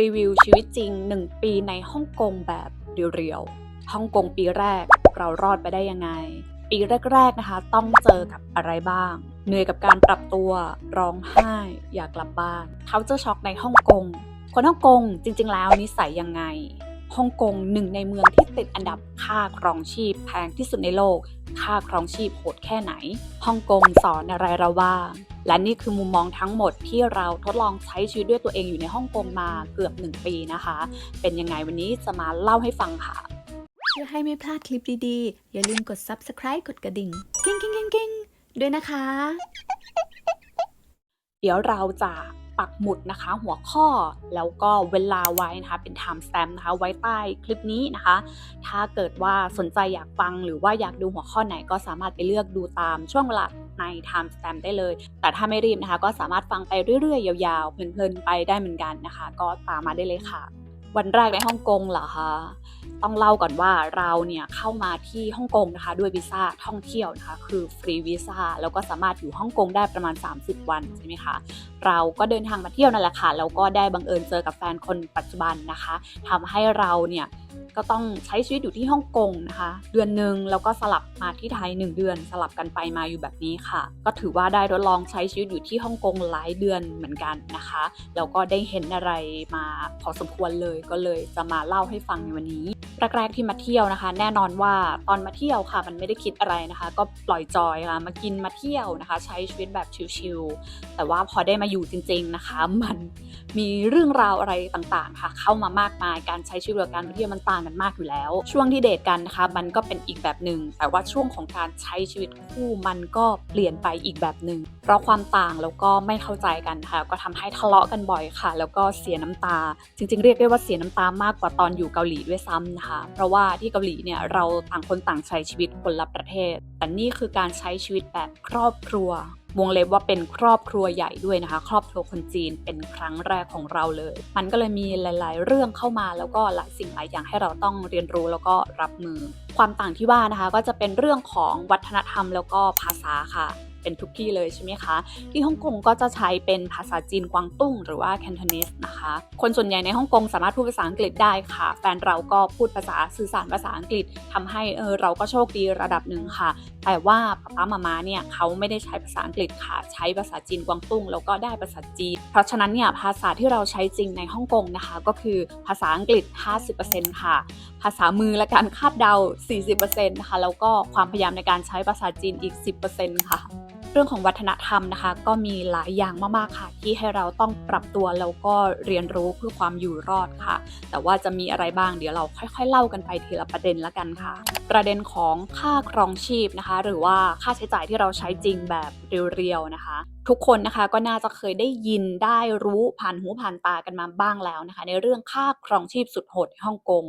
รีวิวชีวิตจริง1ปีในฮ่องกงแบบเรียวๆฮ่องกงปีแรกเรารอดไปได้ยังไงปีแรกๆนะคะต้องเจอกับอะไรบ้างเหนื่อยกับการปรับตัวร้องไห้อยากกลับบ้าน Culture Shock ในฮ่องกงคนฮ่องกงจริงๆแล้วนิสัยยังไงฮ่องกงหนึ่งในเมืองที่ติดอันดับค่าครองชีพแพงที่สุดในโลกค่าครองชีพโหดแค่ไหนฮ่องกงสอนอะไรเราบ้างและนี่คือมุมมองทั้งหมดที่เราทดลองใช้ชีวิตด้วยตัวเองอยู่ในฮ่องกงมาเกือบ1 ปีนะคะเป็นยังไงวันนี้จะมาเล่าให้ฟังค่ะเพื่อให้ไม่พลาดคลิปดีๆ อย่าลืมกด Subscribe กดกระดิ่งกิ้งด้วยนะคะ เดี๋ยวเราจะปักหมุดนะคะหัวข้อแล้วก็เวลาไว้นะคะเป็น time stamp นะคะไว้ใต้คลิปนี้นะคะถ้าเกิดว่าสนใจอยากฟังหรือว่าอยากดูหัวข้อไหนก็สามารถไปเลือกดูตามช่วงเวลาใน time stamp ได้เลยแต่ถ้าไม่รีบนะคะก็สามารถฟังไปเรื่อยๆยาวๆเพลินๆไปได้เหมือนกันนะคะก็ตามมาได้เลยค่ะวันแรกในฮ่องกงเหรอคะต้องเล่าก่อนว่าเราเนี่ยเข้ามาที่ฮ่องกงนะคะด้วยวีซ่าท่องเที่ยวนะคะคือฟรีวีซ่าแล้วก็สามารถอยู่ฮ่องกงได้ประมาณ30 วันใช่ไหมคะเราก็เดินทางมาเที่ยวนั่นแหละค่ะแล้วก็ได้บังเอิญเจอกับแฟนคนปัจจุบันนะคะทำให้เราเนี่ยก็ต้องใช้ชีวิตอยู่ที่ฮ่องกงนะคะเดือนนึงแล้วก็สลับมาที่ไทย1 เดือนสลับกันไปมาอยู่แบบนี้ค่ะก็ถือว่าได้ทดลองใช้ชีวิตอยู่ที่ฮ่องกงหลายเดือนเหมือนกันนะคะแล้วก็ได้เห็นอะไรมาพอสมควรเลยก็เลยจะมาเล่าให้ฟังในวันนี้แรกๆที่มาเที่ยวนะคะแน่นอนว่าตอนมาเที่ยวค่ะมันไม่ได้คิดอะไรนะคะก็ปล่อยจอยค่ะมากินมาเที่ยวนะคะใช้ชีวิตแบบชิลๆแต่ว่าพอได้มาอยู่จริงๆนะคะมันมีเรื่องราวอะไรต่างๆค่ะเข้ามามากมายการใช้ชีวิตกับการเที่ยวมันต่างกันมากอยู่แล้วช่วงที่เดทกันนะคะมันก็เป็นอีกแบบหนึ่งแต่ว่าช่วงของการใช้ชีวิตคู่มันก็เปลี่ยนไปอีกแบบหนึ่งเพราะความต่างแล้วก็ไม่เข้าใจกันค่ะก็ทำให้ทะเลาะกันบ่อยค่ะแล้วก็เสียน้ำตาจริงๆเรียกได้ว่าเสียน้ำตามากกว่าตอนอยู่เกาหลีด้วยซ้ำนะคะเพราะว่าที่เกาหลีเนี่ยเราต่างคนต่างใช้ชีวิตคนละประเทศแต่นี่คือการใช้ชีวิตแบบครอบครัววงเล็บว่าเป็นครอบครัวใหญ่ด้วยนะคะครอบครัวคนจีนเป็นครั้งแรกของเราเลยมันก็เลยมีหลายๆเรื่องเข้ามาแล้วก็หลายสิ่งหลายอย่างให้เราต้องเรียนรู้แล้วก็รับมือความต่างที่ว่านะคะก็จะเป็นเรื่องของวัฒนธรรมแล้วก็ภาษาค่ะเป็นทุกที่เลยใช่ไหมคะที่ฮ่องกงก็จะใช้เป็นภาษาจีนกวางตุ้งหรือว่าแคนโทนีสนะคะคนส่วนใหญ่ในฮ่องกงสามารถพูดภาษาอังกฤษได้ค่ะแฟนเราก็พูดภาษาสื่อสารภาษาอังกฤษทำให้เราก็โชคดีระดับหนึ่งค่ะแต่ว่าป๊าม่าเนี่ยเขาไม่ได้ใช้ภาษาอังกฤษค่ะใช้ภาษาจีนกวางตุ้งแล้วก็ได้ภาษาจีนเพราะฉะนั้นเนี่ยภาษาที่เราใช้จริงในฮ่องกงนะคะก็คือภาษาอังกฤษ 50% ค่ะภาษามือและการคาดเดา 40% นะคะแล้วก็ความพยายามในการใช้ภาษาจีนอีก 10% ค่ะเรื่องของวัฒนธรรมนะคะก็มีหลายอย่างมากๆค่ะที่ให้เราต้องปรับตัวแล้วก็เรียนรู้เพื่อความอยู่รอดค่ะแต่ว่าจะมีอะไรบ้างเดี๋ยวเราค่อยๆเล่ากันไปทีละประเด็นละกันค่ะประเด็นของค่าครองชีพนะคะหรือว่าค่าใช้จ่ายที่เราใช้จริงแบบเรียวๆนะคะทุกคนนะคะก็น่าจะเคยได้ยินได้รู้ผ่านหูผ่านตากันมาบ้างแล้วนะคะในเรื่องค่าครองชีพสุดโหดในฮ่องกง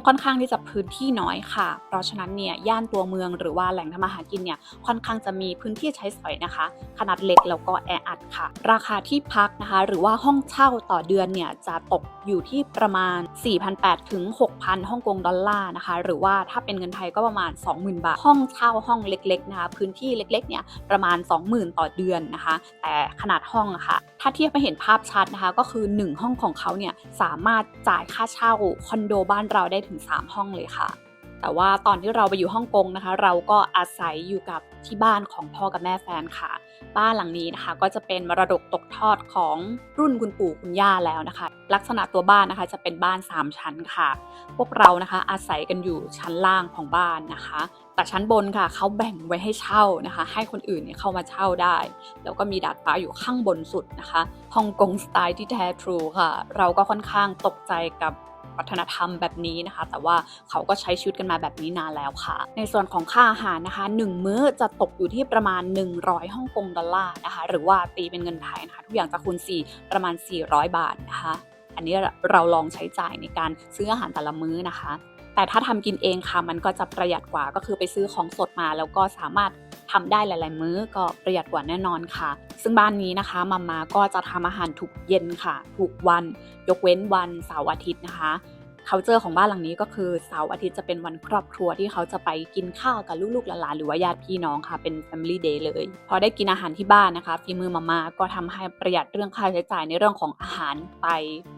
ค่อนข้างที่จะพื้นที่น้อยค่ะเพราะฉะนั้นเนี่ยย่านตัวเมืองหรือว่าแหล่งทำมาหากินเนี่ยค่อนข้างจะมีพื้นที่ใช้สอยนะคะขนาดเล็กแล้วก็แออัดค่ะราคาที่พักนะคะหรือว่าห้องเช่าต่อเดือนเนี่ยจะตกอยู่ที่ประมาณ 4,800 ถึง 6,000 ฮ่องกงดอลลาร์นะคะหรือว่าถ้าเป็นเงินไทยก็ประมาณ 20,000 บาทห้องเช่าห้องเล็กๆนะคะพื้นที่เล็กๆเนี่ยประมาณ 20,000 ต่อเดือนนะคะแต่ขนาดห้องอะค่ะถ้าเทียบให้เห็นภาพชัดนะคะก็คือ1ห้องของเขาเนี่ยสามารถจ่ายค่าเช่าคอนโดบ้านเราได้ถึง3ห้องเลยค่ะแต่ว่าตอนที่เราไปอยู่ฮ่องกงนะคะเราก็อาศัยอยู่กับที่บ้านของพ่อกับแม่แฟนค่ะบ้านหลังนี้นะคะก็จะเป็นมรดกตกทอดของรุ่นคุณปู่คุณย่าแล้วนะคะลักษณะตัวบ้านนะคะจะเป็นบ้าน3ชั้นค่ะพวกเรานะคะอาศัยกันอยู่ชั้นล่างของบ้านนะคะแต่ชั้นบนค่ะเขาแบ่งไว้ให้เช่านะคะให้คนอื่นเนี่ยเข้ามาเช่าได้แล้วก็มีดาดฟ้าอยู่ข้างบนสุดนะคะฮ่องกงสไตล์ที่แท้ทรูค่ะเราก็ค่อนข้างตกใจกับวัฒนธรรมแบบนี้นะคะแต่ว่าเขาก็ใช้ชีวิตกันมาแบบนี้นานแล้วค่ะในส่วนของค่าอาหารนะคะ1มื้อจะตกอยู่ที่ประมาณ100ฮ่องกงดอลลาร์นะคะหรือว่าตีเป็นเงินไทยนะคะทุกอย่างจะคูณ4ประมาณ400 บาทนะคะอันนี้เราลองใช้จ่ายในการซื้ออาหารแต่ละมื้อนะคะแต่ถ้าทำกินเองค่ะมันก็จะประหยัดกว่าก็คือไปซื้อของสดมาแล้วก็สามารถทำได้หลายๆมื้อก็ประหยัดกว่าแน่นอนค่ะซึ่งบ้านนี้นะคะมาก็จะทำอาหารทุกเย็นค่ะทุกวันยกเว้นวันเสาร์อาทิตย์นะคะ culture ของบ้านหลังนี้ก็คือเสาร์อาทิตย์จะเป็นวันครอบครัวที่เขาจะไปกินข้าวกับลูกๆหลานๆหรือว่าญาติพี่น้องค่ะเป็น family day เลยพอได้กินอาหารที่บ้านนะคะฝีมือมาม่าก็ทำให้ประหยัดเรื่องค่าใช้จ่ายในเรื่องของอาหารไป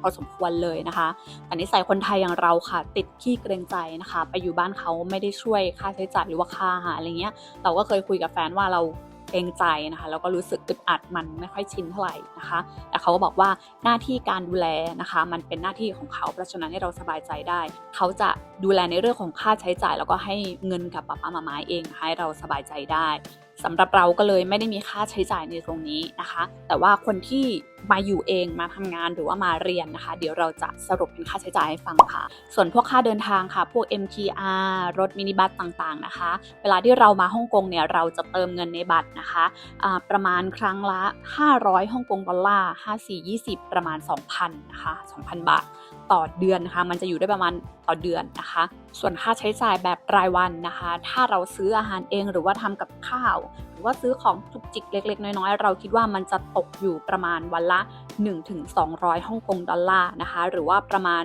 พอสมควรเลยนะคะแต่นิสัยคนไทยอย่างเราค่ะติดขี้เกรงใจนะคะไปอยู่บ้านเขาไม่ได้ช่วยค่าใช้จ่ายหรือว่าค่าอาหารอะไรเงี้ยเราก็เคยคุยกับแฟนว่าเราเกรงใจนะคะแล้วก็รู้สึกอึดอัดมันไม่ค่อยชินเท่าไหร่นะคะแต่เขาก็บอกว่าหน้าที่การดูแลนะคะมันเป็นหน้าที่ของเขาเพราะฉะนั้นให้เราสบายใจได้เขาจะดูแลในเรื่องของค่าใช้จ่ายแล้วก็ให้เงินกับป๊าป๊าม่าเองให้เราสบายใจได้สำหรับเราก็เลยไม่ได้มีค่าใช้จ่ายในตรงนี้นะคะแต่ว่าคนที่มาอยู่เองมาทำงานหรือว่ามาเรียนนะคะเดี๋ยวเราจะสรุปเป็นค่าใช้จ่ายให้ฟังค่ะส่วนพวกค่าเดินทางค่ะพวก MTR รถมินิบัสต่างๆนะคะเวลาที่เรามาฮ่องกงเนี่ยเราจะเติมเงินในบัตรนะคะประมาณครั้งละ500ฮ่องกงดอลลาร์5420ประมาณ 2,000 นะคะ 2,000 บาทต่อเดือนนะคะมันจะอยู่ได้ประมาณต่อเดือนนะคะส่วนค่าใช้จ่ายแบบรายวันนะคะถ้าเราซื้ออาหารเองหรือว่าทำกับข้าวหรือว่าซื้อของจุกจิกเล็กๆน้อยๆเราคิดว่ามันจะตกอยู่ประมาณวันละ 1-200 ฮ่องกงดอลลาร์นะคะหรือว่าประมาณ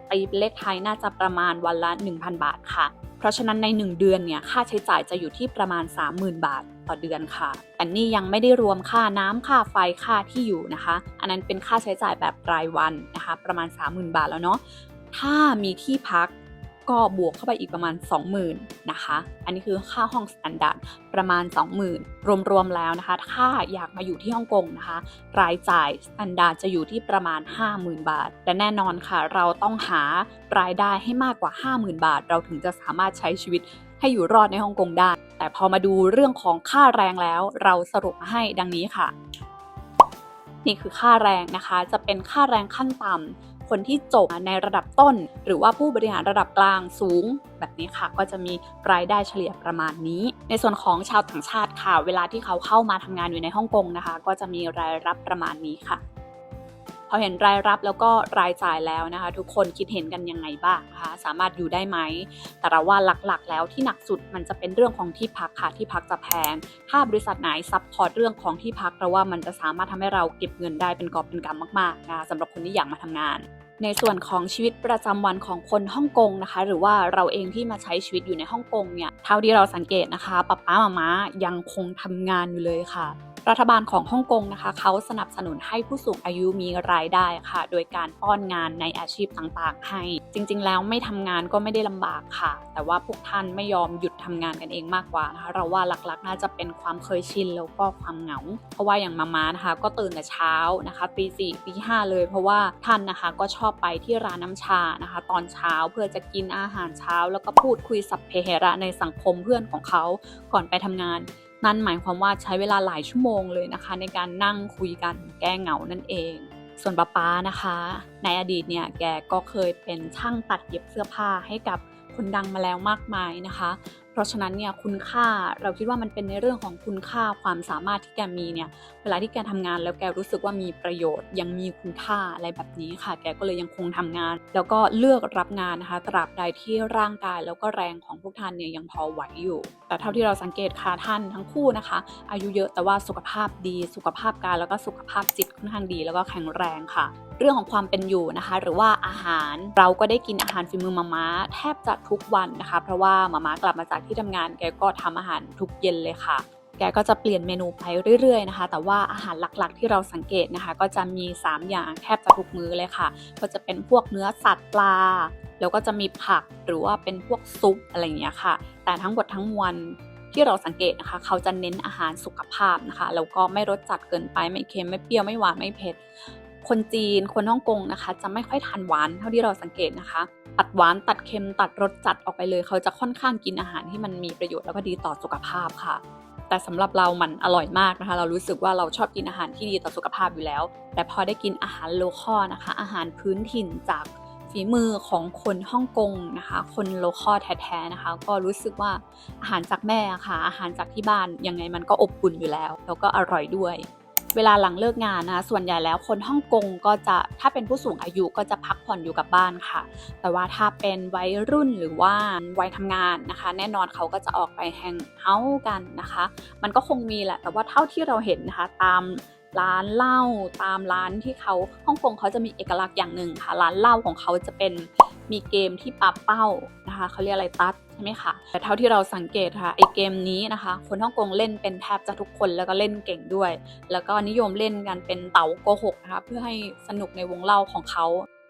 ตีเป็นเลขไทยน่าจะประมาณวันละ 1,000 บาทค่ะเพราะฉะนั้นใน1เดือนเนี่ยค่าใช้จ่ายจะอยู่ที่ประมาณ 30,000 บาทต่อเดือนค่ะแต่นี่ยังไม่ได้รวมค่าน้ำค่าไฟค่าที่อยู่นะคะอันนั้นเป็นค่าใช้จ่ายแบบรายวันนะคะประมาณ 30,000 บาทแล้วเนาะถ้ามีที่พักก็บวกเข้าไปอีกประมาณ 20,000 นะคะอันนี้คือค่าห้องสแตนดาร์ดประมาณ 20,000 รวมๆแล้วนะคะถ้าอยากมาอยู่ที่ฮ่องกงนะคะรายจ่ายสแตนดาร์ดจะอยู่ที่ประมาณ 50,000 บาทและแน่นอนค่ะเราต้องหารายได้ให้มากกว่า 50,000 บาทเราถึงจะสามารถใช้ชีวิตให้อยู่รอดในฮ่องกงได้แต่พอมาดูเรื่องของค่าแรงแล้วเราสรุปมาให้ดังนี้ค่ะนี่คือค่าแรงนะคะจะเป็นค่าแรงขั้นต่ำคนที่จบในระดับต้นหรือว่าผู้บริหารระดับกลางสูงแบบนี้ค่ะก็จะมีรายได้เฉลี่ยประมาณนี้ในส่วนของชาวต่างชาติค่ะเวลาที่เขาเข้ามาทำงานอยู่ในฮ่องกงนะคะก็จะมีรายรับประมาณนี้ค่ะพอเห็นรายรับแล้วก็รายจ่ายแล้วนะคะทุกคนคิดเห็นกันยังไงบ้างนะคะสามารถอยู่ได้ไหมแต่เราว่าหลักๆแล้วที่หนักสุดมันจะเป็นเรื่องของที่พักค่ะที่พักจะแพงถ้าบริษัทไหนซัพพอร์ตเรื่องของที่พักเราว่ามันจะสามารถทำให้เราเก็บเงินได้เป็นกอบเป็นกำมากๆนะคะสำหรับคนที่อยากมาทำงานในส่วนของชีวิตประจำวันของคนฮ่องกงนะคะหรือว่าเราเองที่มาใช้ชีวิตอยู่ในฮ่องกงเนี่ยเท่าที่เราสังเกตนะคะป๊าป๊าม่ายังคงทำงานอยู่เลยค่ะรัฐบาลของฮ่องกงนะคะเขาสนับสนุนให้ผู้สูงอายุมีรายได้ค่ะโดยการป้อนงานในอาชีพต่างๆให้จริงๆแล้วไม่ทำงานก็ไม่ได้ลำบากค่ะแต่ว่าพวกท่านไม่ยอมหยุดทำงานกันเองมากกว่านะคะเราว่าหลักๆน่าจะเป็นความเคยชินแล้วก็ความเหงาเพราะว่าอย่างมานะคะก็ตื่นแต่เช้านะคะตี 4 ตี 5เลยเพราะว่าท่านนะคะก็ชอบไปที่ร้านน้ำชานะคะตอนเช้าเพื่อจะกินอาหารเช้าแล้วก็พูดคุยสัพเพเหระในสังคมเพื่อนของเขาก่อนไปทำงานนั่นหมายความว่าใช้เวลาหลายชั่วโมงเลยนะคะในการนั่งคุยกันแก้เหงานั่นเองส่วนป๊านะคะในอดีตเนี่ยแกก็เคยเป็นช่างตัดเย็บเสื้อผ้าให้กับคนดังมาแล้วมากมายนะคะเพราะฉะนั้นเนี่ยคุณค่าเราคิดว่ามันเป็นในเรื่องของคุณค่าความสามารถที่แกมีเนี่ยเวลาที่แกทำงานแล้วแกรู้สึกว่ามีประโยชน์ยังมีคุณค่าอะไรแบบนี้ค่ะแกก็เลยยังคงทำงานแล้วก็เลือกรับงานนะคะตราบใดที่ร่างกายแล้วก็แรงของพวกท่านเนี่ยยังพอไหวอยู่แต่เท่าที่เราสังเกตค่ะท่านทั้งคู่นะคะอายุเยอะแต่ว่าสุขภาพดีสุขภาพกายแล้วก็สุขภาพจิตค่อนข้างดีแล้วก็แข็งแรงค่ะเรื่องของความเป็นอยู่นะคะหรือว่าอาหารเราก็ได้กินอาหารฝีมือม่าแทบจะทุกวันนะคะเพราะว่าม่ากลับมาจากที่ทำงานแกก็ทำอาหารทุกเย็นเลยค่ะแกก็จะเปลี่ยนเมนูไปเรื่อยๆนะคะแต่ว่าอาหารหลักๆที่เราสังเกตนะคะก็จะมี3อย่างแทบจะทุกมื้อเลยค่ะก็จะเป็นพวกเนื้อสัตว์ปลาแล้วก็จะมีผักหรือว่าเป็นพวกซุปอะไรอย่างเงี้ยค่ะแต่ทั้งหมดทั้งมวลที่เราสังเกตนะคะเขาจะเน้นอาหารสุขภาพนะคะแล้วก็ไม่รสจัดเกินไปไม่เค็มไม่เปรี้ยวไม่หวานไม่เผ็ดคนจีนคนฮ่องกงนะคะจะไม่ค่อยทานหวานเท่าที่เราสังเกตนะคะตัดหวานตัดเค็มตัดรสจัดออกไปเลยเขาจะค่อนข้างกินอาหารที่มันมีประโยชน์แล้วก็ดีต่อสุขภาพค่ะแต่สำหรับเรามันอร่อยมากนะคะเรารู้สึกว่าเราชอบกินอาหารที่ดีต่อสุขภาพอยู่แล้วแต่พอได้กินอาหารโลคอลนะคะอาหารพื้นถิ่นจากฝีมือของคนฮ่องกงนะคะคนโลคอลแท้ๆนะคะก็รู้สึกว่าอาหารจากแม่ค่ะอาหารจากที่บ้านยังไงมันก็อบอุ่นอยู่แล้วแล้วก็อร่อยด้วยเวลาหลังเลิกงานนะคะส่วนใหญ่แล้วคนฮ่องกงก็จะถ้าเป็นผู้สูงอายุก็จะพักผ่อนอยู่กับบ้านค่ะแต่ว่าถ้าเป็นวัยรุ่นหรือว่าวัยทำงานนะคะแน่นอนเขาก็จะออกไปแฮงเอาท์กันนะคะมันก็คงมีแหละแต่ว่าเท่าที่เราเห็นนะคะตามร้านเหล้าตามร้านที่เขาฮ่องกงเขาจะมีเอกลักษณ์อย่างหนึ่งค่ะร้านเหล้าของเขาจะเป็น มีเกมที่ปาเป้านะคะเขาเรียกอะไรตัดใช่ไหมคะแต่เท่าที่เราสังเกตค่ะไอเกมนี้นะคะคนฮ่องกงเล่นเป็นแทบจะทุกคนแล้วก็เล่นเก่งด้วยแล้วก็นิยมเล่นกันเป็นเต๋าโกหกนะคะเพื่อให้สนุกในวงเล่าของเขา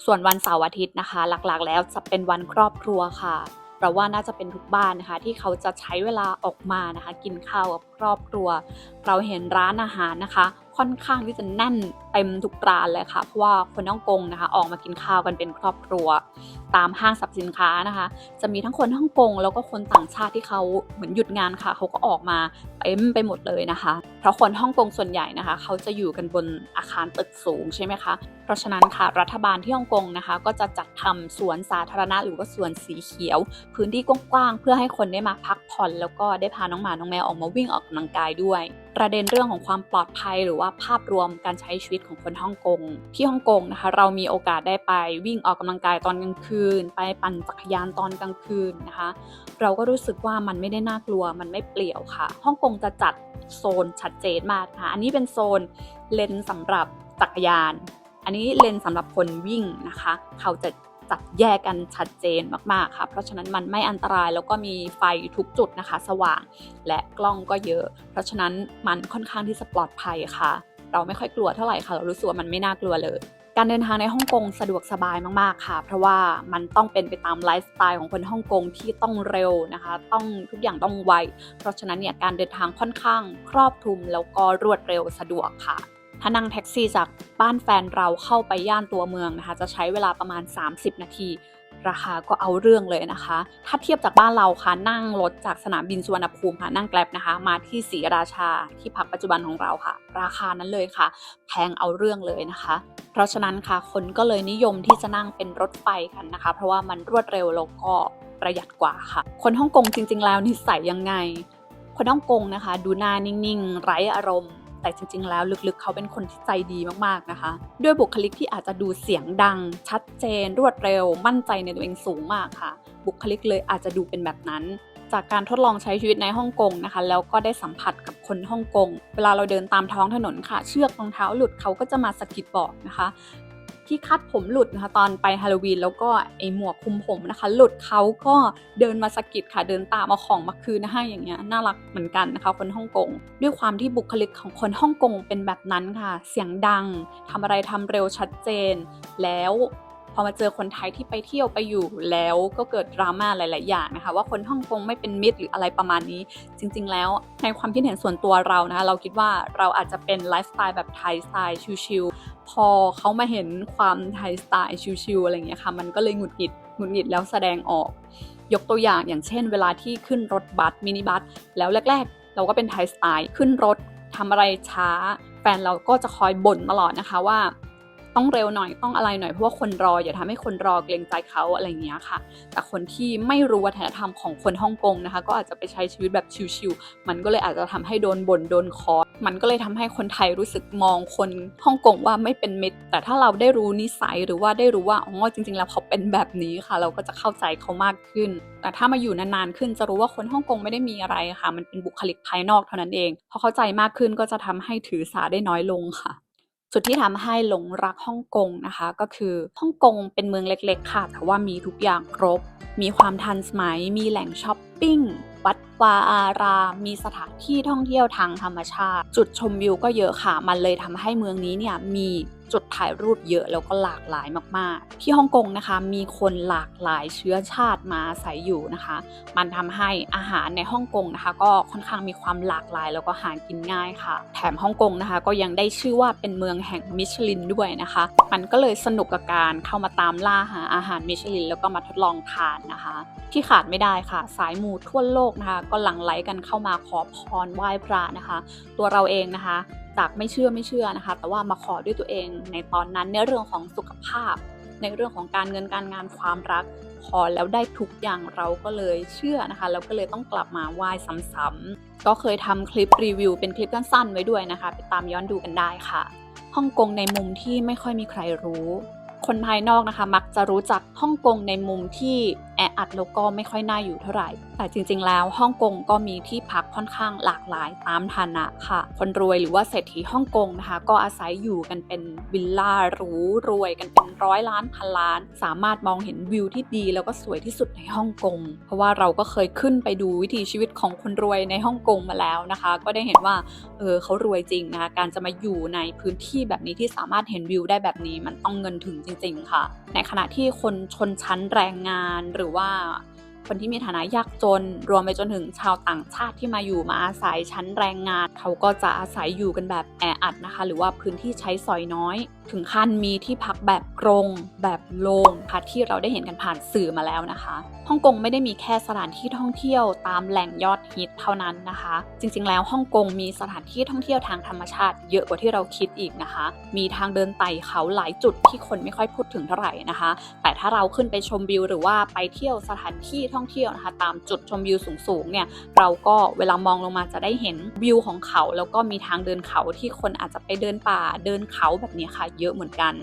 ส่วนวันเสาร์อาทิตย์นะคะหลักๆแล้วจะเป็นวันครอบครัวค่ะเราว่าน่าจะเป็นทุกบ้านนะคะที่เขาจะใช้เวลาออกมานะคะกินข้าวกับครอบครัวเราเห็นร้านอาหารนะคะค่อนข้างที่จะแน่นเต็มทุกร้านเลยค่ะเพราะว่าคนฮ่องกงนะคะออกมากินข้าวกันเป็นครอบครัวตามห้างสรรพสินค้านะคะจะมีทั้งคนฮ่องกงแล้วก็คนต่างชาติที่เขาเหมือนหยุดงานค่ะเขาก็ออกมาเต็มไปหมดเลยนะคะเพราะคนฮ่องกงส่วนใหญ่นะคะเขาจะอยู่กันบนอาคารตึกสูงใช่ไหมคะเพราะฉะนั้นค่ะรัฐบาลที่ฮ่องกงนะคะก็จะจัดทำสวนสาธารณะหรือว่าสวนสีเขียวพื้นที่กว้างๆเพื่อให้คนได้มาพักผ่อนแล้วก็ได้พาน้องหมาน้องแมวออกมาวิ่งออกกำลังกายด้วยประเด็นเรื่องของความปลอดภัยหรือว่าภาพรวมการใช้ชีวิตของคนฮ่องกงที่ฮ่องกงนะคะเรามีโอกาสได้ไปวิ่งออกกำลังกายตอนกลางคืนไปปั่นจักรยานตอนกลางคืนนะคะเราก็รู้สึกว่ามันไม่ได้น่ากลัวมันไม่เปลี่ยวค่ะฮ่องกงจะจัดโซนชัดเจนมากค่ะอันนี้เป็นโซนเลนสำหรับจักรยานอันนี้เลนสำหรับคนวิ่งนะคะเขาจะจัดแยกกันชัดเจนมากๆค่ะเพราะฉะนั้นมันไม่อันตรายแล้วก็มีไฟทุกจุดนะคะสว่างและกล้องก็เยอะเพราะฉะนั้นมันค่อนข้างที่จะปลอดภัยค่ะเราไม่ค่อยกลัวเท่าไหร่ค่ะเรารู้สึกว่ามันไม่น่ากลัวเลยการเดินทางในฮ่องกงสะดวกสบายมากๆค่ะเพราะว่ามันต้องเป็นไปตามไลฟ์สไตล์ของคนฮ่องกงที่ต้องเร็วนะคะต้องทุกอย่างต้องไวเพราะฉะนั้นเนี่ยการเดินทางค่อนข้างครอบคลุมแล้วก็รวดเร็วสะดวกค่ะถ้านั่งแท็กซี่จากบ้านแฟนเราเข้าไปย่านตัวเมืองนะคะจะใช้เวลาประมาณ30นาทีราคาก็เอาเรื่องเลยนะคะถ้าเทียบจากบ้านเราค่ะนั่งรถจากสนามบินสุวรรณภูมิค่ะนั่งแกร็บนะคะมาที่ศรีราชาที่พักปัจจุบันของเราค่ะราคานั้นเลยค่ะแพงเอาเรื่องเลยนะคะเพราะฉะนั้นค่ะคนก็เลยนิยมที่จะนั่งเป็นรถไฟกันนะคะเพราะว่ามันรวดเร็วแล้วก็ประหยัดกว่าค่ะคนฮ่องกงจริงๆแล้วนิสัยยังไงคนฮ่องกงนะคะดูหน้านิ่งๆไร้อารมณ์แต่จริงๆแล้วลึกๆเขาเป็นคนที่ใจดีมากๆนะคะด้วยบุคลิกที่อาจจะดูเสียงดังชัดเจนรวดเร็วมั่นใจในตัวเองสูงมากค่ะบุคลิกเลยอาจจะดูเป็นแบบนั้นจากการทดลองใช้ชีวิตในฮ่องกงนะคะแล้วก็ได้สัมผัสกับคนฮ่องกงเวลาเราเดินตามท้องถนนค่ะเชือกรองเท้าหลุดเขาก็จะมาสะกิดบอกนะคะที่คาดผมหลุดนะคะตอนไปฮาโลวีนแล้วก็ไอหมวกคลุมผมนะคะหลุดเขาก็เดินมาสะกิดค่ะเดินตามเอาของมาคืนให้อย่างเงี้ยน่ารักเหมือนกันนะคะคนฮ่องกงด้วยความที่บุคลิกของคนฮ่องกงเป็นแบบนั้นค่ะเสียงดังทำอะไรทำเร็วชัดเจนแล้วพอมาเจอคนไทยที่ไปเที่ยวไปอยู่แล้วก็เกิดดราม่าหลายๆอย่างนะคะว่าคนฮ่องกงไม่เป็นมิตรหรืออะไรประมาณนี้จริงๆแล้วในความคิดเห็นส่วนตัวเรานะคะเราคิดว่าเราอาจจะเป็นไลฟ์สไตล์แบบไทยสไตล์ชิลๆพอเขามาเห็นความไทยสไตล์ชิลๆอะไรอย่างเงี้ยค่ะมันก็เลยหงุดหงิดแล้วแสดงออกยกตัวอย่างเช่นเวลาที่ขึ้นรถบัสมินิบัสแล้วแรกๆเราก็เป็นไทยสไตล์ขึ้นรถทำอะไรช้าแฟนเราก็จะคอยบ่นตลอดนะคะว่าต้องเร็วหน่อยต้องอะไรหน่อยเพราะว่าคนรออย่าทำให้คนรอเกรงใจเขาอะไรอย่างเงี้ยค่ะแต่คนที่ไม่รู้วัฒนธรรมของคนฮ่องกงนะคะก็อาจจะไปใช้ชีวิตแบบชิลๆมันก็เลยอาจจะทำให้โดนบ่นโดนคอมันก็เลยทำให้คนไทยรู้สึกมองคนฮ่องกงว่าไม่เป็นมิตรแต่ถ้าเราได้รู้นิสัยหรือว่าได้รู้ว่าอ๋อจริงๆแล้วเขาเป็นแบบนี้ค่ะเราก็จะเข้าใจเขามากขึ้นแต่ถ้ามาอยู่นานๆขึ้นจะรู้ว่าคนฮ่องกงไม่ได้มีอะไรค่ะมันเป็นบุคลิกภายนอกเท่านั้นเองพอเข้าใจมากขึ้นก็จะทำให้ถือสาได้น้อยลงค่ะจุดที่ทำให้หลงรักฮ่องกงนะคะก็คือฮ่องกงเป็นเมืองเล็กๆค่ะแต่ว่ามีทุกอย่างครบมีความทันสมัยมีแหล่งช้อปปิ้งวัดวาอารามมีสถานที่ท่องเที่ยวทางธรรมชาติจุดชมวิวก็เยอะค่ะมันเลยทำให้เมืองนี้เนี่ยมีจุดถ่ายรูปเยอะแล้วก็หลากหลายมากๆที่ฮ่องกงนะคะมีคนหลากหลายเชื้อชาติมาอาศัยอยู่นะคะมันทำให้อาหารในฮ่องกงนะคะก็ค่อนข้างมีความหลากหลายแล้วก็หากินง่ายค่ะแถมฮ่องกงนะคะก็ยังได้ชื่อว่าเป็นเมืองแห่งมิชลินด้วยนะคะมันก็เลยสนุกกับการเข้ามาตามล่าหาอาหารมิชลินแล้วก็มาทดลองทานนะคะที่ขาดไม่ได้ค่ะสายมูทั่วโลกนะคะก็หลั่งไหลกันเข้ามาขอพรไหว้พระนะคะตัวเราเองนะคะจากไม่เชื่อนะคะแต่ว่ามาขอด้วยตัวเองในตอนนั้นในเรื่องของสุขภาพในเรื่องของการเงินการงานความรักขอแล้วได้ทุกอย่างเราก็เลยเชื่อนะคะแล้วก็เลยต้องกลับมาไหว้ซ้ำๆก็เคยทำคลิปรีวิวเป็นคลิปสั้นๆไว้ด้วยนะคะไปตามย้อนดูกันได้ค่ะฮ่องกงในมุมที่ไม่ค่อยมีใครรู้คนภายนอกนะคะมักจะรู้จักฮ่องกงในมุมที่ แออัดแล้วก็ไม่ค่อยน่าอยู่เท่าไหร่แต่จริงๆแล้วฮ่องกงก็มีที่พักค่อนข้างหลากหลายตามฐานะค่ะคนรวยหรือว่าเศรษฐีฮ่องกงนะคะก็อาศัยอยู่กันเป็นวิลล่าหรูรวยกันเป็น100 ล้านพันล้านสามารถมองเห็นวิวที่ดีแล้วก็สวยที่สุดในฮ่องกงเพราะว่าเราก็เคยขึ้นไปดูวิถีชีวิตของคนรวยในฮ่องกงมาแล้วนะคะก็ได้เห็นว่าเขารวยจริงนะคะการจะมาอยู่ในพื้นที่แบบนี้ที่สามารถเห็นวิวได้แบบนี้มันต้องเงินถึงจริงๆค่ะในขณะที่คนชนชั้นแรงงานหรือว่าคนที่มีฐานะยากจนรวมไปจนถึงชาวต่างชาติที่มาอยู่มาอาศัยชั้นแรงงานเขาก็จะอาศัยอยู่กันแบบแออัดนะคะหรือว่าพื้นที่ใช้สอยน้อยถึงขั้นมีที่พักแบบกรงแบบโรงค่ะที่เราได้เห็นกันผ่านสื่อมาแล้วนะคะฮ่องกงไม่ได้มีแค่สถานที่ท่องเที่ยวตามแหล่งยอดฮิตเท่านั้นนะคะจริงๆแล้วฮ่องกงมีสถานที่ท่องเที่ยวทางธรรมชาติเยอะกว่าที่เราคิดอีกนะคะมีทางเดินไต่เขาหลายจุดที่คนไม่ค่อยพูดถึงเท่าไหร่นะคะแต่ถ้าเราขึ้นไปชมวิวหรือว่าไปเที่ยวสถานที่ท่องเที่ยวนะคะตามจุดชมวิวสูงๆเนี่ยเราก็เวลามองลงมาจะได้เห็นวิวของเขาแล้วก็มีทางเดินเขาที่คนอาจจะไปเดินป่าเดินเขาแบบนี้ค่ะเยอะเหมือนกัน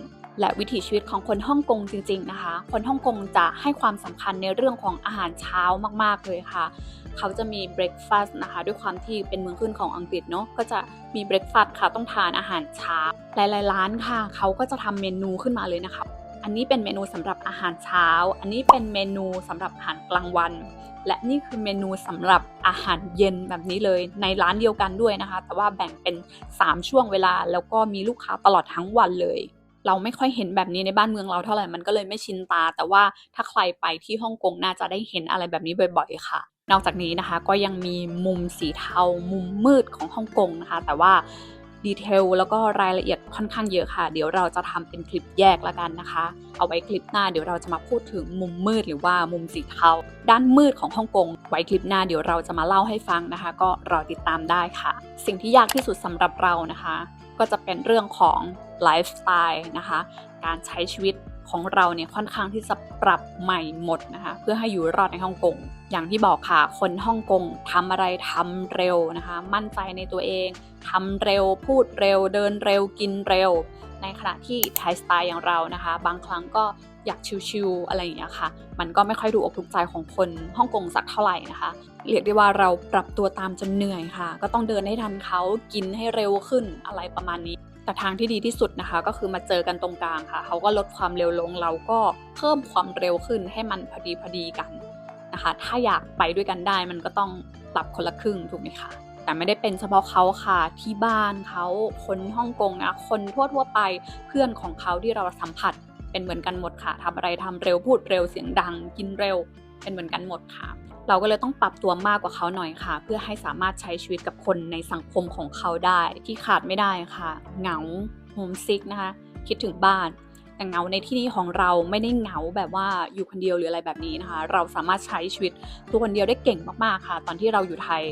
และวิถีชีวิตของคนฮ่องกงจริงๆนะคะคนฮ่องกงจะให้ความสำคัญในเรื่องของอาหารเช้ามากๆเลยค่ะเขาจะมีเบรคฟาสต์นะคะด้วยความที่เป็นเมืองขึ้นของอังกฤษเนาะก็จะมีเบรคฟาสต์ค่ะต้องทานอาหารเช้าหลายๆร้านค่ะเขาก็จะทำเมนูขึ้นมาเลยนะคะอันนี้เป็นเมนูสำหรับอาหารเช้าอันนี้เป็นเมนูสำหรับอาหารกลางวันและนี่คือเมนูสำหรับอาหารเย็นแบบนี้เลยในร้านเดียวกันด้วยนะคะแต่ว่าแบ่งเป็น3ช่วงเวลาแล้วก็มีลูกค้าตลอดทั้งวันเลยเราไม่ค่อยเห็นแบบนี้ในบ้านเมืองเราเท่าไหร่มันก็เลยไม่ชินตาแต่ว่าถ้าใครไปที่ฮ่องกงน่าจะได้เห็นอะไรแบบนี้บ่อยๆค่ะนอกจากนี้นะคะก็ยังมีมุมสีเทามุมมืดของฮ่องกงนะคะแต่ว่าดีเทลแล้วก็รายละเอียดค่อนข้างเยอะค่ะเดี๋ยวเราจะทำเป็นคลิปแยกละกันนะคะเอาไว้คลิปหน้าเดี๋ยวเราจะมาพูดถึงมุมมืดหรือว่ามุมสีเทาด้านมืดของฮ่องกงไว้คลิปหน้าเดี๋ยวเราจะมาเล่าให้ฟังนะคะก็รอติดตามได้ค่ะสิ่งที่ยากที่สุดสำหรับเรานะคะก็จะเป็นเรื่องของไลฟ์สไตล์นะคะการใช้ชีวิตของเราเนี่ยค่อนข้างที่จะปรับใหม่หมดนะคะเพื่อให้อยู่รอดในฮ่องกงอย่างที่บอกค่ะคนฮ่องกงทำอะไรทำเร็วนะคะมั่นใจในตัวเองทำเร็วพูดเร็วเดินเร็วกินเร็วในขณะที่ไทยสไตล์อย่างเรานะคะบางครั้งก็อยากชิลๆอะไรอย่างเงี้ยค่ะมันก็ไม่ค่อยถูกอกถูกใจของคนฮ่องกงสักเท่าไหร่นะคะเรียกได้ว่าเราปรับตัวตามจนเหนื่อยค่ะก็ต้องเดินให้ทันเขากินให้เร็วขึ้นอะไรประมาณนี้แต่ทางที่ดีที่สุดนะคะก็คือมาเจอกันตรงกลางค่ะเขาก็ลดความเร็วลงเราก็เพิ่มความเร็วขึ้นให้มันพอดีกันนะคะถ้าอยากไปด้วยกันได้มันก็ต้องปรับคนละครึ่งถูกไหมคะแต่ไม่ได้เป็นเฉพาะเขาค่ะที่บ้านเขาคนฮ่องกงนะคนทั่วไปเพื่อนของเขาที่เราสัมผัสเป็นเหมือนกันหมดค่ะทำอะไรทำเร็วพูดเร็วเสียงดังกินเร็วเป็นเหมือนกันหมดค่ะเราก็เลยต้องปรับตัวมากกว่าเขาหน่อยค่ะเพื่อให้สามารถใช้ชีวิตกับคนในสังคมของเขาได้ที่ขาดไม่ได้ค่ะเหงาโฮมซิกนะคะคิดถึงบ้านแต่เหงาในที่นี้ของเราไม่ได้เหงาแบบว่าอยู่คนเดียวหรืออะไรแบบนี้นะคะเราสามารถใช้ชีวิตตัวคนเดียวได้เก่งมากๆค่ะตอนที่เราอยู่ไทย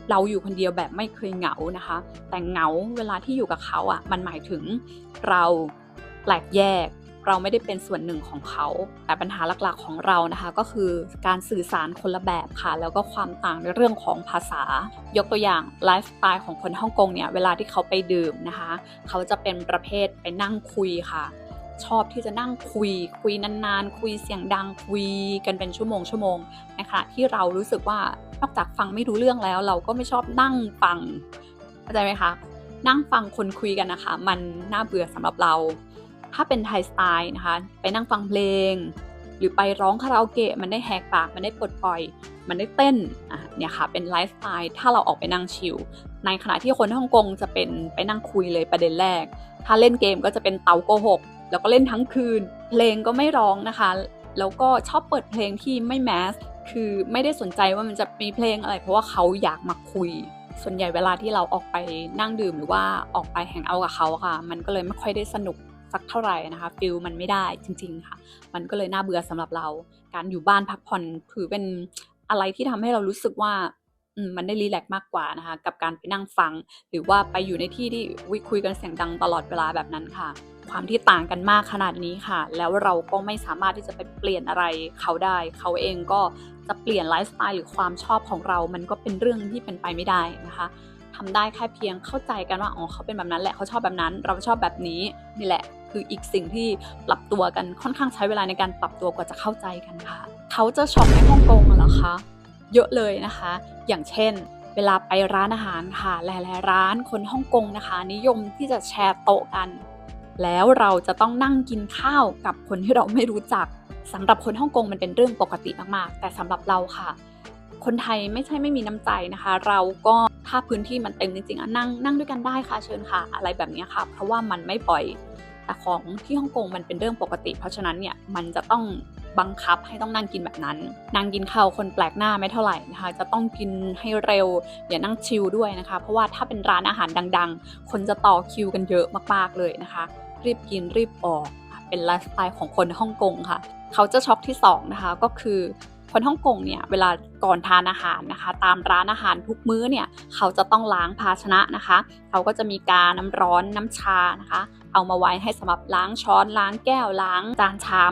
เราอยู่คนเดียวแบบไม่เคยเหงานะคะแต่เหงาเวลาที่อยู่กับเขาอ่ะมันหมายถึงเราแปลกแยกเราไม่ได้เป็นส่วนหนึ่งของเขาแต่ปัญหาหลักๆของเรานะคะก็คือการสื่อสารคนละแบบค่ะแล้วก็ความต่างในเรื่องของภาษายกตัวอย่างไลฟ์สไตล์ของคนฮ่องกงเนี่ยเวลาที่เขาไปดื่มนะคะเขาจะเป็นประเภทไปนั่งคุยค่ะชอบที่จะนั่งคุยนานๆคุยเสียงดังคุยกันเป็นชั่วโมงนะคะที่เรารู้สึกว่านอกจากฟังไม่รู้เรื่องแล้วเราก็ไม่ชอบนั่งฟังเข้าใจไหมคะนั่งฟังคนคุยกันนะคะมันน่าเบื่อสำหรับเราถ้าเป็นไทยสไตล์นะคะไปนั่งฟังเพลงหรือไปร้องคาราโอเกะมันได้แหกปากมันได้ปลดปล่อยมันได้เต้นเนี่ยค่ะเป็นไลฟ์สไตล์ถ้าเราออกไปนั่งชิลในขณะที่คนฮ่องกงจะเป็นไปนั่งคุยเลยประเด็นแรกถ้าเล่นเกมก็จะเป็นเตาโกหกแล้วก็เล่นทั้งคืนเพลงก็ไม่ร้องนะคะแล้วก็ชอบเปิดเพลงที่ไม่แมสคือไม่ได้สนใจว่ามันจะมีเพลงอะไรเพราะว่าเขาอยากมาคุยส่วนใหญ่เวลาที่เราออกไปนั่งดื่มหรือว่าออกไปแฮงเอาท์กับเขาค่ะมันก็เลยไม่ค่อยได้สนุกสักเท่าไหร่นะคะฟิลมันไม่ได้จริงๆค่ะมันก็เลยน่าเบื่อสำหรับเราการอยู่บ้านพักผ่อนถือเป็นอะไรที่ทำให้เรารู้สึกว่ามันได้รีแลกซ์มากกว่านะคะกับการไปนั่งฟังหรือว่าไปอยู่ในที่ที่คุยกันเสียงดังตลอดเวลาแบบนั้นค่ะความที่ต่างกันมากขนาดนี้ค่ะแล้วเราก็ไม่สามารถที่จะไปเปลี่ยนอะไรเขาได้เขาเองก็จะเปลี่ยนไลฟ์สไตล์หรือความชอบของเรามันก็เป็นเรื่องที่เป็นไปไม่ได้นะคะทำได้แค่เพียงเข้าใจกันว่าอ๋อเขาเป็นแบบนั้นแหละเขาชอบแบบนั้นเราชอบแบบนี้นี่แหละคืออีกสิ่งที่ปรับตัวกันค่อนข้างใช้เวลาในการปรับตัวกว่าจะเข้าใจกันค่ะท เขาจะช็อกในฮ่องกงเหรอคะเยอะเลยนะคะอย่างเช่นเวลาไปร้านอาหารค่ะหลายๆร้านคนฮ่องกงนะคะนิยมที่จะแชร์โต๊ะกันแล้วเราจะต้องนั่งกินข้าวกับคนที่เราไม่รู้จักสำหรับคนฮ่องกงมันเป็นเรื่องปกติมากๆแต่สำหรับเราค่ะคนไทยไม่ใช่ไม่มีน้ำใจนะคะเราก็ถ้าพื้นที่มันเต็มจริงๆนั่งด้วยกันได้ค่ะเชิญค่ะอะไรแบบนี้ค่ะเพราะว่ามันไม่ปล่อยแต่ของที่ฮ่องกงมันเป็นเรื่องปกติเพราะฉะนั้นเนี่ยมันจะต้องบังคับให้ต้องนั่งกินแบบนั้นนั่งกินข้าวคนแปลกหน้าไม่เท่าไหร่นะคะจะต้องกินให้เร็วอย่านั่งชิลด้วยนะคะเพราะว่าถ้าเป็นร้านอาหารดังๆคนจะต่อคิวกันเยอะมากๆเลยนะคะรีบกินรีบออกเป็นไลฟ์สไตล์ของคนฮ่องกงค่ะเขาจะช็อกที่2นะคะก็คือคนฮ่องกงเนี่ยเวลาก่อนทานอาหารนะคะตามร้านอาหารทุกมื้อเนี่ยเขาจะต้องล้างภาชนะนะคะเขาก็จะมีกาน้ำร้อนน้ำชานะคะเอามาไว้ให้สำหรับล้างช้อนล้างแก้วล้างจานชาม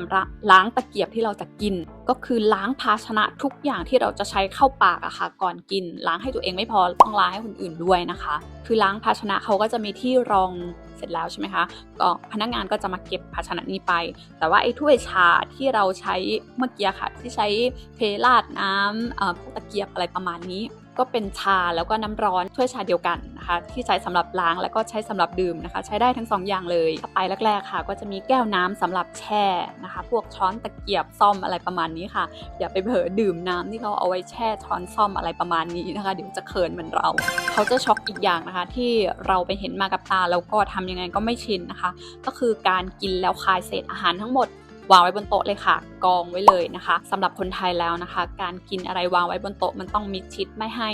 ล้างตะเกียบที่เราจะกินก็คือล้างภาชนะทุกอย่างที่เราจะใช้เข้าปากอะค่ะก่อนกินล้างให้ตัวเองไม่พอต้องล้างให้คนอื่นด้วยนะคะคือล้างภาชนะเขาก็จะมีที่รองเสร็จแล้วใช่ไหมคะก็พนักงานก็จะมาเก็บภาชนะนี้ไปแต่ว่าไอ้ถ้วยชาที่เราใช้เมื่อกี้ค่ะที่ใช้เทราดน้ำพวกตะเกียบอะไรประมาณนี้ก็เป็นชาแล้วก็น้ำร้อนถ้วยชาเดียวกันนะคะที่ใช้สำหรับล้างแล้วก็ใช้สำหรับดื่มนะคะใช้ได้ทั้ง2 อย่างเลยต่อไปแรกๆค่ะก็จะมีแก้วน้ำสำหรับแช่นะคะพวกช้อนตะเกียบซ่อมอะไรประมาณนี้ค่ะอย่าไปเผลอดื่มน้ำที่เขาเอาไว้แช่ช้อนซ่อมอะไรประมาณนี้นะคะเดี๋ยวจะเขินเหมือนเราเขาจะช็อกอีกอย่างนะคะที่เราไปเห็นมากับตาแล้วก็ทำยังไงก็ไม่ชินนะคะก็คือการกินแล้วคายเศษอาหารทั้งหมดวางไว้บนโต๊ะเลยค่ะกองไว้เลยนะคะสำหรับคนไทยแล้วนะคะการกินอะไรวางไว้บนโต๊ะมันต้องมิดชิดไม่ให้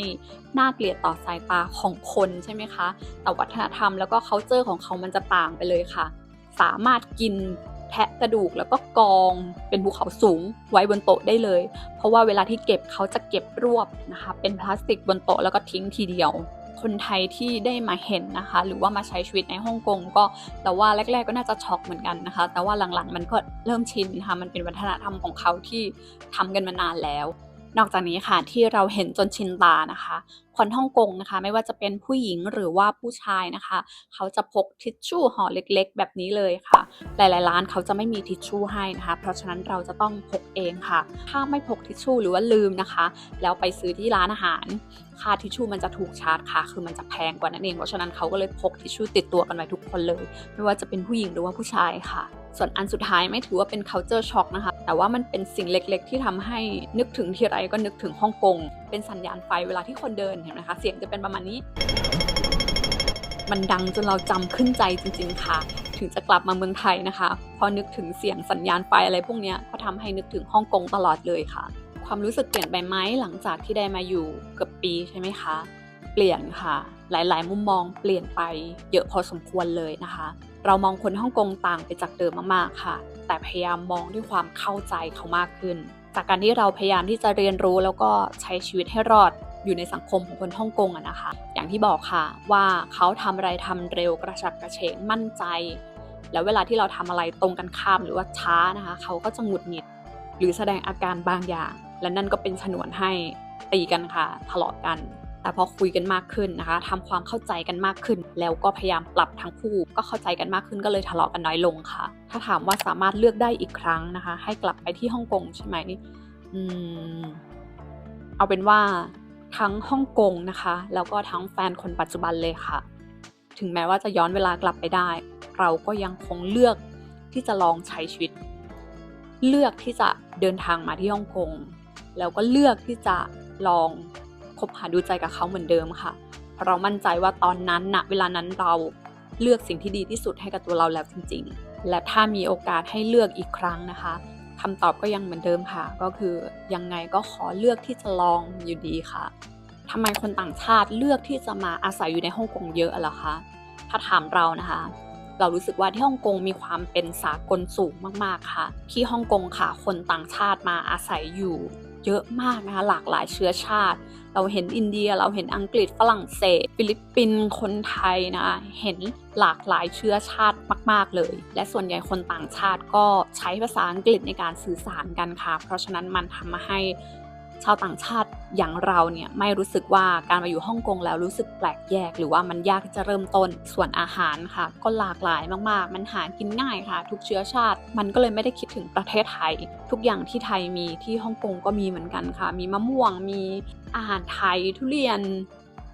น่าเกลียดต่อสายตาของคนใช่ไหมคะแต่วัฒนธรรมแล้วก็ culture ของเขามันจะต่างไปเลยค่ะสามารถกินแทะกระดูกแล้วก็กองเป็นภูเขาสูงไว้บนโต๊ะได้เลยเพราะว่าเวลาที่เก็บเขาจะเก็บรวบนะคะเป็นพลาสติกบนโต๊ะแล้วก็ทิ้งทีเดียวคนไทยที่ได้มาเห็นนะคะหรือว่ามาใช้ชีวิตในฮ่องกงก็แต่ว่าแรกๆก็น่าจะช็อกเหมือนกันนะคะแต่ว่าหลังๆมันก็เริ่มชินนะคะมันเป็นวัฒนธรรมของเขาที่ทำกันมานานแล้วนอกจากนี้ค่ะที่เราเห็นจนชินตานะคะคนฮ่องกงนะคะไม่ว่าจะเป็นผู้หญิงหรือว่าผู้ชายนะคะเขาจะพกทิชชู่ห่อเล็กๆแบบนี้เลยค่ะหลายๆร้านเขาจะไม่มีทิชชู่ให้นะคะเพราะฉะนั้นเราจะต้องพกเองค่ะถ้าไม่พกทิชชู่หรือว่าลืมนะคะแล้วไปซื้อที่ร้านอาหารค่าทิชชู่มันจะถูกชาร์จค่ะคือมันจะแพงกว่านั่นเองเพราะฉะนั้นเขาก็เลยพกทิชชู่ติดตัวกันไว้ทุกคนเลยไม่ว่าจะเป็นผู้หญิงหรือว่าผู้ชายค่ะส่วนอันสุดท้ายไม่ถือว่าเป็น culture shock นะคะแต่ว่ามันเป็นสิ่งเล็กๆที่ทำให้นึกถึงทีไรก็นึกถึงฮ่องกงเป็นสัญญาณไฟเวลาที่คนเดินเห็นไหมคะเสียงจะเป็นประมาณนี้มันดังจนเราจำขึ้นใจจริงๆค่ะถึงจะกลับมาเมืองไทยนะคะพอนึกถึงเสียงสัญญาณไฟอะไรพวกนี้ก็ทำให้นึกถึงฮ่องกงตลอดเลยค่ะความรู้สึกเปลี่ยนไปไหมหลังจากที่ได้มาอยู่เกือบปีใช่ไหมคะเปลี่ยนค่ะหลายๆมุมมองเปลี่ยนไปเยอะพอสมควรเลยนะคะเรามองคนฮ่องกงต่างไปจากเดิมมากๆค่ะแต่พยายามมองด้วยความเข้าใจเขามากขึ้นจากการที่เราพยายามที่จะเรียนรู้แล้วก็ใช้ชีวิตให้รอดอยู่ในสังคมของคนฮ่องกงอะนะคะอย่างที่บอกค่ะว่าเขาทำอะไรทำเร็วกระฉับกระเฉงมั่นใจแล้วเวลาที่เราทำอะไรตรงกันข้ามหรือว่าช้านะคะเขาก็จะหงุดหงิดหรือแสดงอาการบางอย่างและนั่นก็เป็นชนวนให้ตีกันค่ะทะเลาะกันแต่พอคุยกันมากขึ้นนะคะทำความเข้าใจกันมากขึ้นแล้วก็พยายามปรับทั้งคู่ก็เข้าใจกันมากขึ้นก็เลยทะเลาะกันน้อยลงค่ะถ้าถามว่าสามารถเลือกได้อีกครั้งนะคะให้กลับไปที่ฮ่องกงใช่ไหมเอาเป็นว่าทั้งฮ่องกงนะคะแล้วก็ทั้งแฟนคนปัจจุบันเลยค่ะถึงแม้ว่าจะย้อนเวลากลับไปได้เราก็ยังคงเลือกที่จะลองใช้ชีวิตเลือกที่จะเดินทางมาที่ฮ่องกงแล้วก็เลือกที่จะลองคบหาดูใจกับเขาเหมือนเดิมค่ะเพราะเรามั่นใจว่าตอนนั้นณเวลานั้นเราเลือกสิ่งที่ดีที่สุดให้กับตัวเราแล้วจริงๆและถ้ามีโอกาสให้เลือกอีกครั้งนะคะคำตอบก็ยังเหมือนเดิมค่ะก็คือยังไงก็ขอเลือกที่จะลองอยู่ดีค่ะทำไมคนต่างชาติเลือกที่จะมาอาศัยอยู่ในฮ่องกงเยอะล่ะคะถ้าถามเรานะคะเรารู้สึกว่าที่ฮ่องกงมีความเป็นสากลสูงมากๆค่ะที่ฮ่องกงค่ะคนต่างชาติมาอาศัยอยู่เยอะมากนะคะหลากหลายเชื้อชาติเราเห็นอินเดียเราเห็นอังกฤษฝรั่งเศสฟิลิปปินส์คนไทยนะเห็นหลากหลายเชื้อชาติมากๆเลยและส่วนใหญ่คนต่างชาติก็ใช้ภาษาอังกฤษในการสื่อสารกันค่ะเพราะฉะนั้นมันทำให้ ชาวต่างชาติอย่างเราเนี่ยไม่รู้สึกว่าการมาอยู่ฮ่องกงแล้วรู้สึกแปลกแยกหรือว่ามันยากที่จะเริ่มต้นส่วนอาหารค่ะก็หลากหลายมากๆมันหากินง่ายค่ะทุกเชื้อชาติมันก็เลยไม่ได้คิดถึงประเทศไทยทุกอย่างที่ไทยมีที่ฮ่องกงก็มีเหมือนกันค่ะมีมะม่วงมีอาหารไทยทุเรียน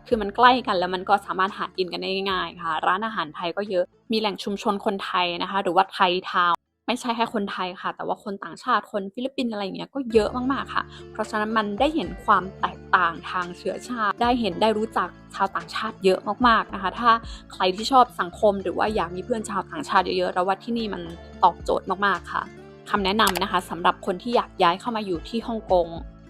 คือมันใกล้กันแล้วมันก็สามารถหากินกันได้ง่ายๆค่ะร้านอาหารไทยก็เยอะมีแหล่งชุมชนคนไทยนะคะหรือว่าไทยทาวน์ไม่ใช่แค่คนไทยค่ะแต่ว่าคนต่างชาติคนฟิลิปปินส์อะไรอย่างเงี้ยก็เยอะมากๆค่ะเพราะฉะนั้นมันได้เห็นความแตกต่างทางเชื้อชาติได้รู้จักชาวต่างชาติเยอะมากๆนะคะถ้าใครที่ชอบสังคมหรือว่าอยากมีเพื่อนชาวต่างชาติเยอะๆแล้วว่าที่นี่มันตอบโจทย์มากๆค่ะคำแนะนำนะคะสำหรับคนที่อยากย้ายเข้ามาอยู่ที่ฮ่องกง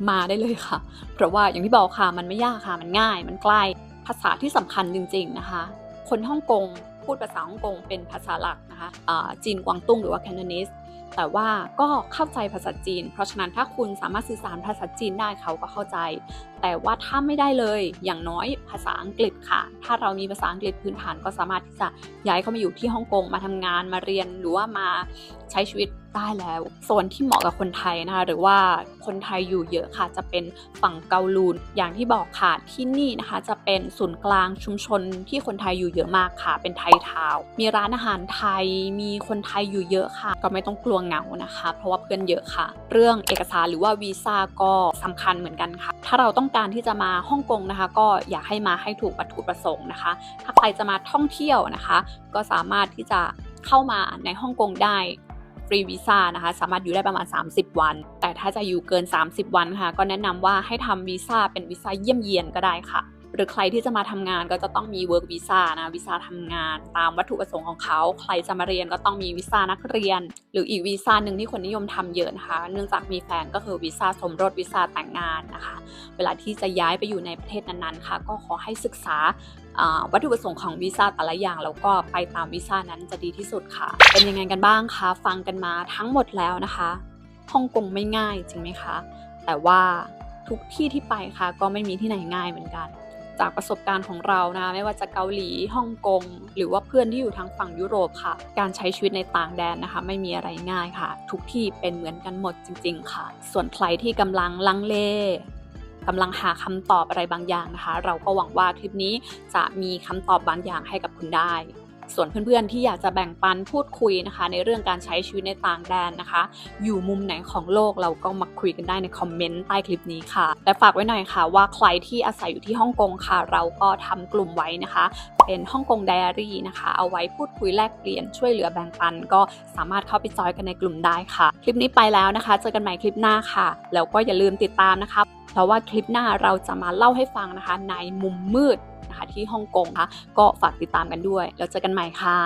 มาได้เลยค่ะเพราะว่าอย่างที่บอกค่ะมันไม่ยากค่ะมันง่ายมันใกล้ภาษาที่สำคัญจริงๆนะคะคนฮ่องกงพูดภาษาฮ่องกงเป็นภาษาหลักนะคะจีนกวางตุ้งหรือว่าแคนโทนีสแต่ว่าก็เข้าใจภาษาจีนเพราะฉะนั้นถ้าคุณสามารถสื่อสารภาษาจีนได้เขาก็เข้าใจแต่ว่าถ้าไม่ได้เลยอย่างน้อยภาษาอังกฤษค่ะถ้าเรามีภาษาอังกฤษพื้นฐานก็สามารถที่จะย้ายเข้ามาอยู่ที่ฮ่องกงมาทำงานมาเรียนหรือว่ามาใช้ชีวิตได้แล้วโซนที่เหมาะกับคนไทยนะคะหรือว่าคนไทยอยู่เยอะค่ะจะเป็นฝั่งเกาลูนอย่างที่บอกค่ะที่นี่นะคะจะเป็นศูนย์กลางชุมชนที่คนไทยอยู่เยอะมากค่ะเป็นไทยทาวน์มีร้านอาหารไทยมีคนไทยอยู่เยอะค่ะก็ไม่ต้องกลัวเหงานะคะเพราะว่าเพื่อนเยอะค่ะเรื่องเอกสารหรือว่าวีซ่าก็สำคัญเหมือนกันค่ะถ้าเราต้องการที่จะมาฮ่องกงนะคะก็อยากให้มาให้ถูกวัตถุประสงค์นะคะถ้าใครจะมาท่องเที่ยวนะคะก็สามารถที่จะเข้ามาในฮ่องกงได้ฟรีวีซ่านะคะสามารถอยู่ได้ประมาณ30วันแต่ถ้าจะอยู่เกิน30วันค่ะก็แนะนำว่าให้ทำวีซ่าเป็นวีซ่าเยี่ยมเยียนก็ได้ค่ะหรือใครที่จะมาทำงานก็จะต้องมี work visa นะวีซ่าทำงานตามวัตถุประสงค์ของเขาใครจะมาเรียนก็ต้องมีวีซ่านักเรียนหรืออีกวีซ่าหนึ่งที่คนนิยมทำเยอะนะคะเนื่องจากมีแฟนก็คือวีซ่าสมรสวีซ่าแต่งงานนะคะเวลาที่จะย้ายไปอยู่ในประเทศนั้นๆค่ะก็ขอให้ศึกษาวัตถุประสงค์ของวีซ่าแต่ละอย่างแล้วก็ไปตามวีซ่านั้นจะดีที่สุดค่ะเป็นยังไงกันบ้างคะฟังกันมาทั้งหมดแล้วนะคะฮ่องกงไม่ง่ายจริงไหมคะแต่ว่าทุกที่ที่ไปค่ะก็ไม่มีที่ไหนง่ายเหมือนกันจากประสบการณ์ของเรานะคะไม่ว่าจะเกาหลีฮ่องกงหรือว่าเพื่อนที่อยู่ทางฝั่งยุโรปค่ะการใช้ชีวิตในต่างแดนนะคะไม่มีอะไรง่ายค่ะทุกที่เป็นเหมือนกันหมดจริงๆค่ะส่วนใครที่กำลังลังเลกำลังหาคำตอบอะไรบางอย่างนะคะเราก็หวังว่าคลิปนี้จะมีคำตอบบางอย่างให้กับคุณได้ส่วนเพื่อนๆที่อยากจะแบ่งปันพูดคุยนะคะในเรื่องการใช้ชีวิตในต่างแดนนะคะอยู่มุมไหนของโลกเราก็มาคุยกันได้ในคอมเมนต์ใต้คลิปนี้ค่ะและฝากไว้หน่อยค่ะว่าใครที่อาศัยอยู่ที่ฮ่องกงค่ะเราก็ทำกลุ่มไว้นะคะเป็นฮ่องกงไดอารี่นะคะเอาไว้พูดคุยแลกเปลี่ยนช่วยเหลือแบ่งปันก็สามารถเข้าไปจอยกันในกลุ่มได้ค่ะคลิปนี้ไปแล้วนะคะเจอกันใหม่คลิปหน้าค่ะแล้วก็อย่าลืมติดตามนะคะเพราะว่าคลิปหน้าเราจะมาเล่าให้ฟังนะคะในมุมมืดนะคะที่ฮ่องกงค่ะก็ฝากติดตามกันด้วยแล้วเจอกันใหม่ค่ะ